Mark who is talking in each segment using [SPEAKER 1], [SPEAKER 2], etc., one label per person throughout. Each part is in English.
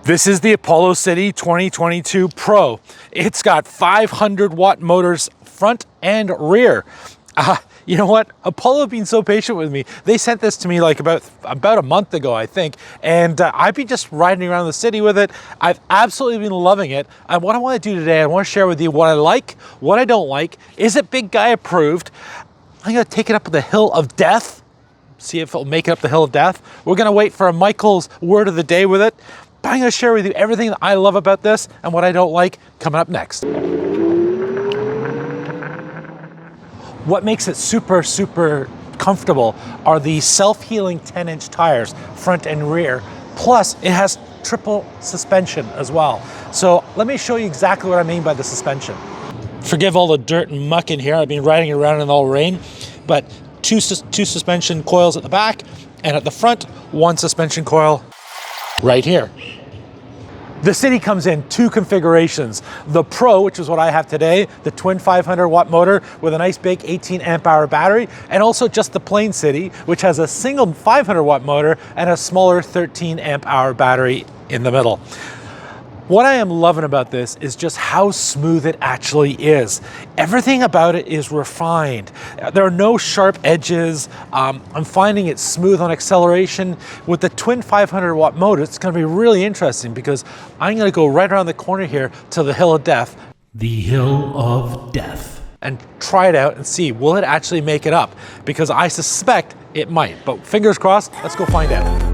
[SPEAKER 1] This is the Apollo City 2022 Pro. It's got 500 watt motors front and rear. You know what? Apollo have been so patient with me. They sent this to me like about a month ago, I think, and I've been just riding around the city with it. I've absolutely been loving it. And what I want to do today, I want to share with you what I like, what I don't like. Is it big guy approved? I'm going to take it up the hill of death. See if it'll make it up the hill of death. We're going to wait for Michael's word of the day with it. But I'm going to share with you everything that I love about this and what I don't like coming up next. What makes it super comfortable are the self-healing 10-inch tires, front and rear. Plus, it has triple suspension as well. So let me show you exactly what I mean by the suspension. Forgive all the dirt and muck in here. I've been riding around in all rain, but two suspension coils at the back, and at the front, one suspension coil right here. The City comes in two configurations. The Pro, which is what I have today, the twin 500 watt motor with a nice big 18 amp hour battery, and also just the plain City, which has a single 500 watt motor and a smaller 13 amp hour battery in the middle. What I am loving about this is just how smooth it actually is. Everything about it is refined. There are no sharp edges. I'm finding it smooth on acceleration. With the twin 500 watt motor, it's gonna be really interesting because I'm gonna go right around the corner here to the hill of death.
[SPEAKER 2] The hill of death.
[SPEAKER 1] And try it out and see, will it actually make it up? Because I suspect it might, but fingers crossed, let's go find out.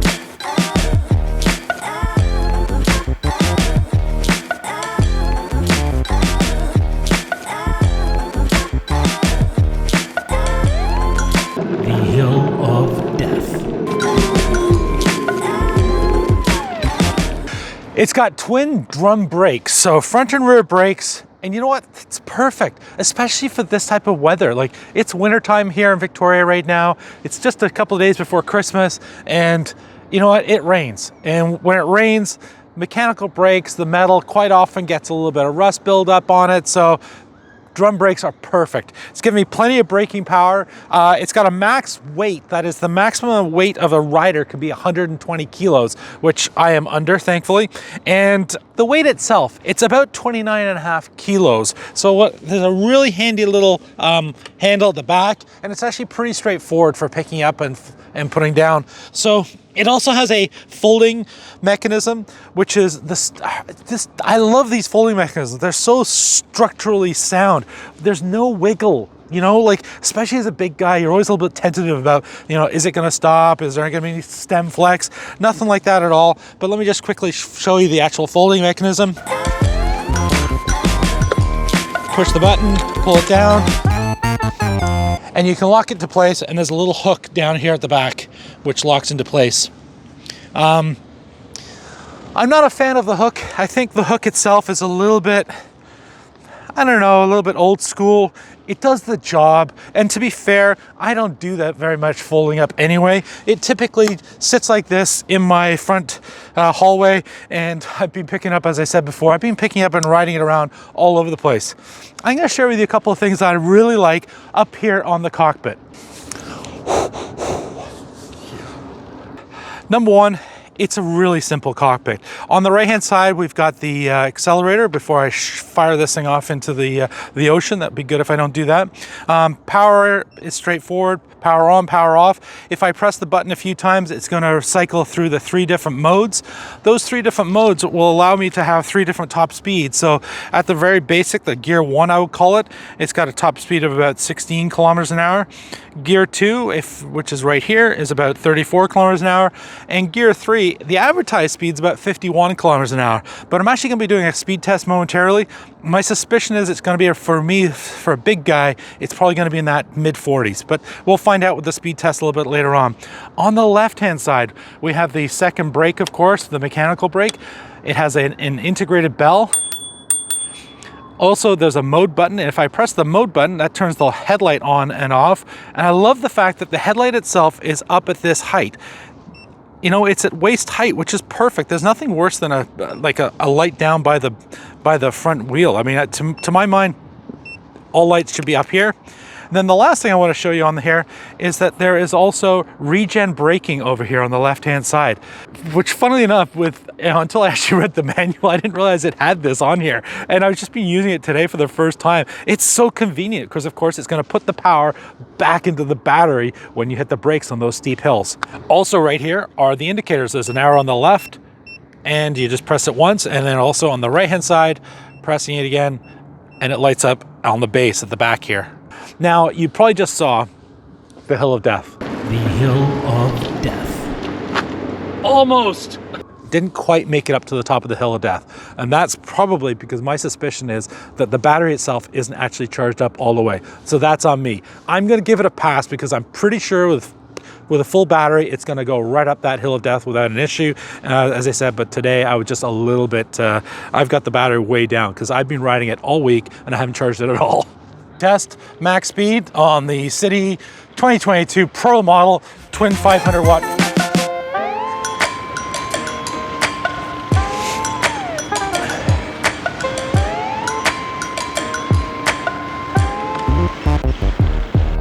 [SPEAKER 1] It's got twin drum brakes, so front and rear brakes, and you know what? It's perfect, especially for this type of weather. Like, it's wintertime here in Victoria right now. It's just a couple of days before Christmas, and you know what? It rains. And when it rains, mechanical brakes, the metal quite often gets a little bit of rust buildup on it, so drum brakes are perfect. It's giving me plenty of braking power. It's got a max weight, that is the maximum weight of a rider can be 120 kilos, which I am under, thankfully. And the weight itself, it's about 29.5 kilos. So there's a really handy little handle at the back, and it's actually pretty straightforward for picking up and putting down. So it also has a folding mechanism, which is I love these folding mechanisms. They're so structurally sound. There's no wiggle, you know, like, especially as a big guy, you're always a little bit tentative about, you know, is it gonna stop? Is there gonna be any stem flex? Nothing like that at all. But let me just quickly show you the actual folding mechanism. Push the button, pull it down, and you can lock it into place, and there's a little hook down here at the back which locks into place. I'm not a fan of the hook. I think the hook itself is a little bit, I don't know, a little bit old school. It does the job, and to be fair, I don't do that very much folding up anyway. It typically sits like this in my front hallway, and I've been picking up, as I said before, I've been picking up and riding it around all over the place. I'm gonna share with you a couple of things that I really like up here on the cockpit. Number one, it's a really simple cockpit. On the right-hand side, we've got the accelerator before I fire this thing off into the ocean. That'd be good if I don't do that. Power is straightforward. Power on, power off. If I press the button a few times, it's going to cycle through the 3 different modes. Those 3 different modes will allow me to have 3 different top speeds. So at the very basic, the gear 1, I would call it, it's got a top speed of about 16 kilometers an hour. Gear 2, which is right here, is about 34 kilometers an hour. And gear 3, the advertised speed is about 51 kilometers an hour. But I'm actually going to be doing a speed test momentarily. My suspicion is it's going to be, for me, for a big guy, it's probably going to be in that mid-40s. But we'll find out with the speed test a little bit later on. On the left-hand side, we have the second brake, of course, the mechanical brake. It has an integrated bell. Also, there's a mode button, and if I press the mode button, that turns the headlight on and off. And I love the fact that the headlight itself is up at this height. You know, it's at waist height, which is perfect. There's nothing worse than a light down by the front wheel. I mean, to my mind, all lights should be up here. And then the last thing I want to show you on here is that there is also regen braking over here on the left-hand side, which funnily enough, until I actually read the manual, I didn't realize it had this on here. And I've just been using it today for the first time. It's so convenient because of course it's going to put the power back into the battery when you hit the brakes on those steep hills. Also right here are the indicators. There's an arrow on the left and you just press it once, and then also on the right-hand side, pressing it again, and it lights up on the base at the back here. Now, you probably just saw the Hill of Death.
[SPEAKER 2] The Hill of Death.
[SPEAKER 1] Almost! Didn't quite make it up to the top of the Hill of Death. And that's probably because my suspicion is that the battery itself isn't actually charged up all the way. So that's on me. I'm gonna give it a pass because I'm pretty sure with a full battery, it's gonna go right up that Hill of Death without an issue, as I said. But today I was just a little bit, I've got the battery way down because I've been riding it all week and I haven't charged it at all. Test max speed on the City 2022 Pro model, twin 500 watt.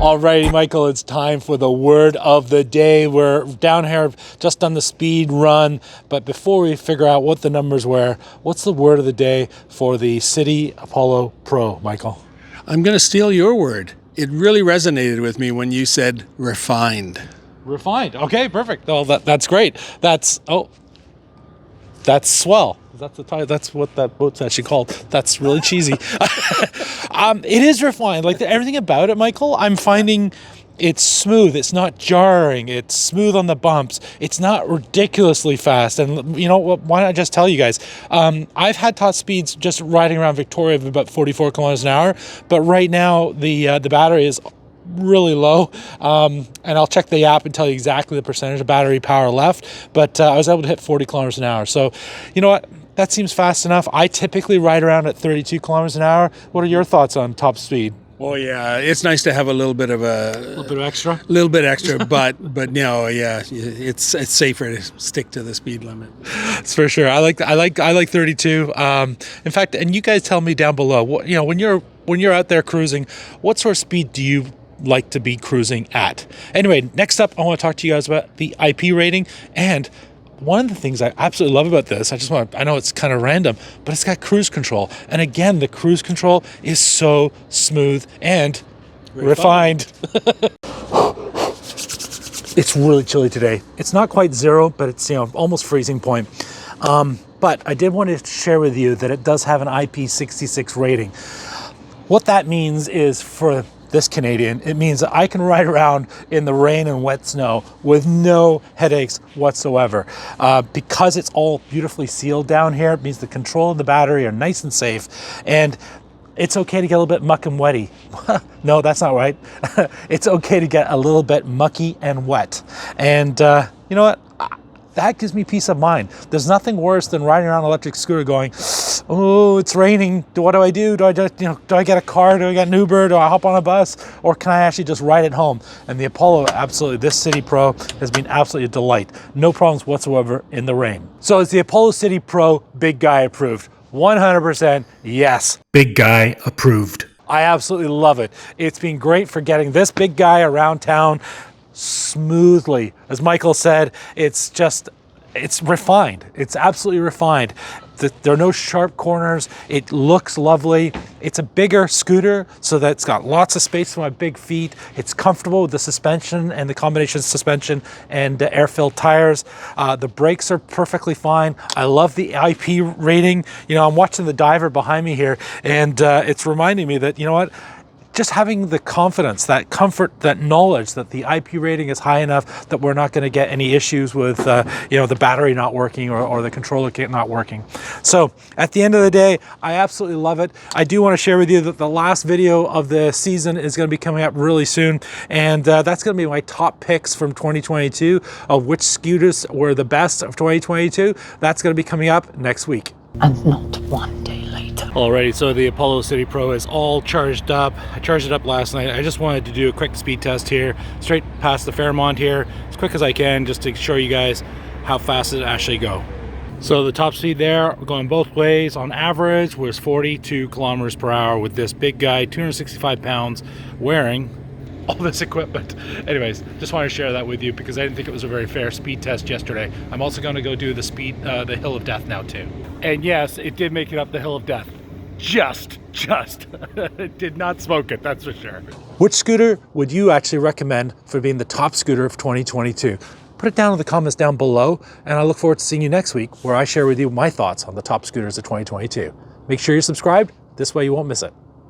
[SPEAKER 1] Alrighty, Michael, it's time for the word of the day. We're down here, just done the speed run, but before we figure out what the numbers were, what's the word of the day for the City Apollo Pro, Michael?
[SPEAKER 3] I'm going to steal your word. It really resonated with me when you said refined.
[SPEAKER 1] Refined. Okay, perfect. Oh, that's great. That's swell. That's the title. That's what that boat's actually called. That's really cheesy. It is refined. Like everything about it, Michael, I'm finding it's smooth. It's not jarring. It's smooth on the bumps. It's not ridiculously fast. And you know what? Why not just tell you guys? I've had top speeds just riding around Victoria of about 44 kilometers an hour. But right now, the battery is really low, and I'll check the app and tell you exactly the percentage of battery power left, but I was able to hit 40 kilometers an hour. So you know what, that seems fast enough. I typically ride around at 32 kilometers an hour. What are your thoughts on top speed?
[SPEAKER 3] Oh yeah, it's nice to have a little bit of
[SPEAKER 1] extra,
[SPEAKER 3] but no, yeah, it's safer to stick to the speed limit.
[SPEAKER 1] It's for sure. I like 32. In fact, and you guys tell me down below, what, you know, when you're out there cruising, what sort of speed do you like to be cruising at? Anyway, next up, I want to talk to you guys about the IP rating. And one of the things I absolutely love about this, I know it's kind of random, but it's got cruise control. And again, the cruise control is so smooth and refined. It's really chilly today. It's not quite zero, but it's, you know, almost freezing point. But I did want to share with you that it does have an IP66 rating. What that means is, for this Canadian, it means that I can ride around in the rain and wet snow with no headaches whatsoever. Because it's all beautifully sealed down here, it means the control of the battery are nice and safe, and it's okay to get a little bit muck and wetty. No, that's not right. It's okay to get a little bit mucky and wet. And you know what? That gives me peace of mind. There's nothing worse than riding around an electric scooter going, oh, it's raining. What do I do? Do I get a car? Do I get an Uber? Do I hop on a bus? Or can I actually just ride it home? And the Apollo, absolutely, this City Pro has been absolutely a delight. No problems whatsoever in the rain. So is the Apollo City Pro big guy approved? 100% yes.
[SPEAKER 2] Big guy approved.
[SPEAKER 1] I absolutely love it. It's been great for getting this big guy around town smoothly. As Michael said, it's refined. It's absolutely refined. There are no sharp corners. It looks lovely. It's a bigger scooter, so that it's got lots of space for my big feet. It's comfortable with the suspension and the combination suspension and air-filled tires. The brakes are perfectly fine. I love the IP rating. You know, I'm watching the diver behind me here, and it's reminding me that, you know what, just having the confidence, that comfort, that knowledge that the IP rating is high enough that we're not going to get any issues with, you know, the battery not working or the controller kit not working. So at the end of the day, I absolutely love it. I do want to share with you that the last video of the season is going to be coming up really soon, and that's going to be my top picks from 2022 of which scooters were the best of 2022. That's going to be coming up next week.
[SPEAKER 4] And not one day later.
[SPEAKER 1] Alrighty, so the Apollo City Pro is all charged up. I charged it up last night. I just wanted to do a quick speed test here, straight past the Fairmont here, as quick as I can, just to show you guys how fast it actually go. So the top speed there, going both ways, on average was 42 kilometers per hour with this big guy, 265 pounds, wearing all this equipment. Anyways, just wanted to share that with you because I didn't think it was a very fair speed test yesterday. I'm also going to go do the hill of death now too. And yes, it did make it up the hill of death. Just. It did not smoke it, that's for sure. Which scooter would you actually recommend for being the top scooter of 2022? Put it down in the comments down below, and I look forward to seeing you next week where I share with you my thoughts on the top scooters of 2022. Make sure you're subscribed, this way you won't miss it.